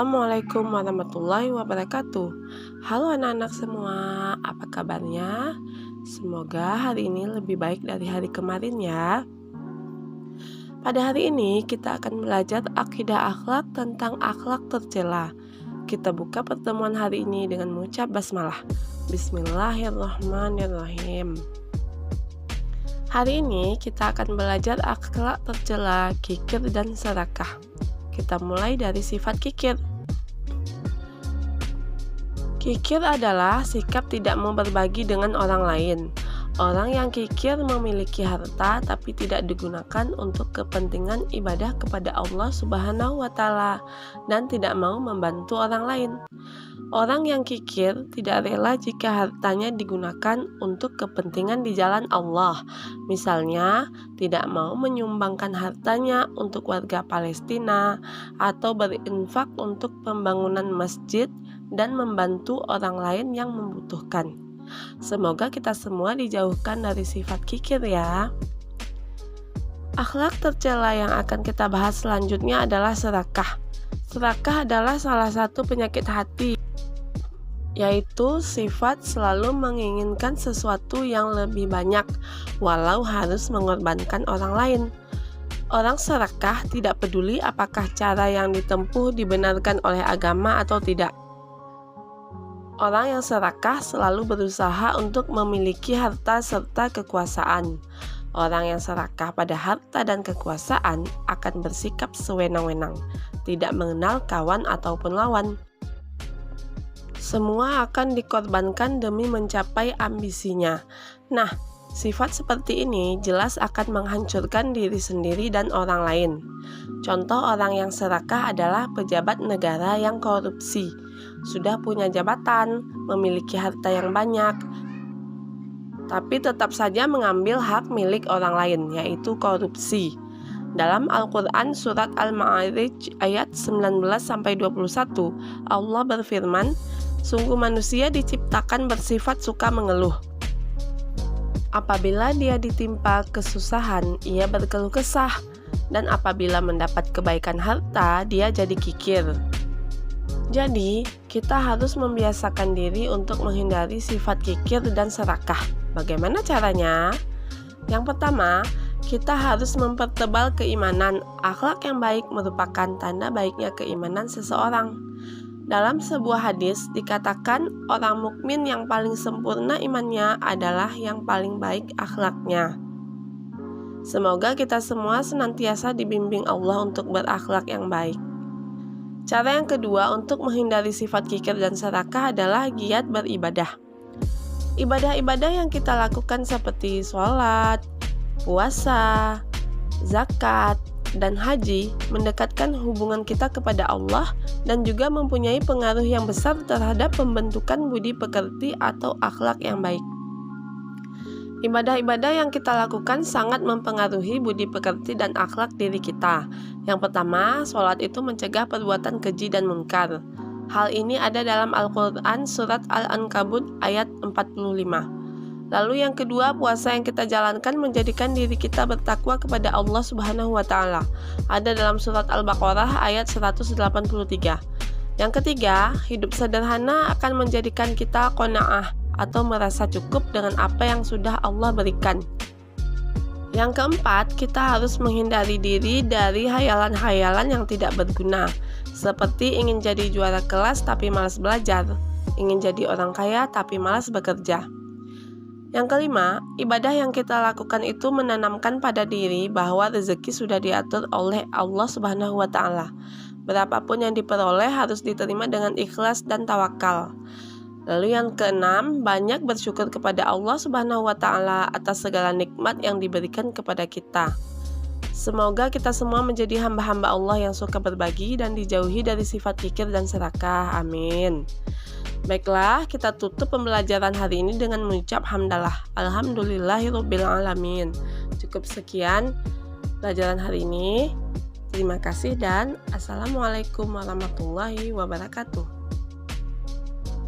Assalamualaikum warahmatullahi wabarakatuh. Halo anak-anak semua, apa kabarnya? Semoga hari ini lebih baik dari hari kemarin ya. Pada hari ini kita akan belajar akidah akhlak tentang akhlak tercela. Kita buka pertemuan hari ini dengan mengucap basmalah. Bismillahirrahmanirrahim. Hari ini kita akan belajar akhlak tercela, kikir dan serakah. Kita mulai dari sifat kikir. Kikir adalah sikap tidak mau berbagi dengan orang lain. Orang yang kikir memiliki harta tapi tidak digunakan untuk kepentingan ibadah kepada Allah Subhanahu wa Ta'ala dan tidak mau membantu orang lain. Orang yang kikir tidak rela jika hartanya digunakan untuk kepentingan di jalan Allah. Misalnya, tidak mau menyumbangkan hartanya untuk warga Palestina atau berinfak untuk pembangunan masjid dan membantu orang lain yang membutuhkan. Semoga kita semua dijauhkan dari sifat kikir ya. Akhlak tercela yang akan kita bahas selanjutnya adalah serakah. Serakah adalah salah satu penyakit hati, yaitu sifat selalu menginginkan sesuatu yang lebih banyak, walau harus mengorbankan orang lain. Orang serakah tidak peduli apakah cara yang ditempuh dibenarkan oleh agama atau tidak. Orang yang serakah selalu berusaha untuk memiliki harta serta kekuasaan. Orang yang serakah pada harta dan kekuasaan akan bersikap sewenang-wenang, tidak mengenal kawan ataupun lawan. Semua akan dikorbankan demi mencapai ambisinya. Nah, sifat seperti ini jelas akan menghancurkan diri sendiri dan orang lain. Contoh orang yang serakah adalah pejabat negara yang korupsi. Sudah punya jabatan, memiliki harta yang banyak, tapi tetap saja mengambil hak milik orang lain, yaitu korupsi. Dalam Al-Quran surat Al-Ma'arij ayat 19-21, Allah berfirman, "Sungguh manusia diciptakan bersifat suka mengeluh. Apabila dia ditimpa kesusahan, ia berkeluh kesah, dan apabila mendapat kebaikan harta, dia jadi kikir." Jadi, kita harus membiasakan diri untuk menghindari sifat kikir dan serakah. Bagaimana caranya? Yang pertama, kita harus mempertebal keimanan. Akhlak yang baik merupakan tanda baiknya keimanan seseorang. Dalam sebuah hadis dikatakan orang mukmin yang paling sempurna imannya adalah yang paling baik akhlaknya. Semoga kita semua senantiasa dibimbing Allah untuk berakhlak yang baik. Cara yang kedua untuk menghindari sifat kikir dan serakah adalah giat beribadah. Ibadah-ibadah yang kita lakukan seperti sholat, puasa, zakat, dan haji mendekatkan hubungan kita kepada Allah dan juga mempunyai pengaruh yang besar terhadap pembentukan budi pekerti atau akhlak yang baik. Ibadah-ibadah yang kita lakukan sangat mempengaruhi budi pekerti dan akhlak diri kita. Yang pertama, sholat itu mencegah perbuatan keji dan munkar. Hal ini ada dalam Al-Quran surat Al-Ankabut ayat 45. Lalu yang kedua, puasa yang kita jalankan menjadikan diri kita bertakwa kepada Allah Subhanahu wa Ta'ala. Ada dalam surat Al-Baqarah ayat 183. Yang ketiga, hidup sederhana akan menjadikan kita qanaah atau merasa cukup dengan apa yang sudah Allah berikan. Yang keempat, kita harus menghindari diri dari hayalan-hayalan yang tidak berguna, seperti ingin jadi juara kelas tapi malas belajar, ingin jadi orang kaya tapi malas bekerja. Yang kelima, ibadah yang kita lakukan itu menanamkan pada diri bahwa rezeki sudah diatur oleh Allah Subhanahu wa Ta'ala. Berapapun yang diperoleh harus diterima dengan ikhlas dan tawakal. Lalu yang keenam, banyak bersyukur kepada Allah Subhanahu wa Ta'ala atas segala nikmat yang diberikan kepada kita. Semoga kita semua menjadi hamba-hamba Allah yang suka berbagi dan dijauhi dari sifat kikir dan serakah. Amin. Baiklah, kita tutup pembelajaran hari ini dengan mengucap hamdalah. Alhamdulillahirabbil alamin. Cukup sekian pelajaran hari ini. Terima kasih dan Assalamualaikum warahmatullahi wabarakatuh.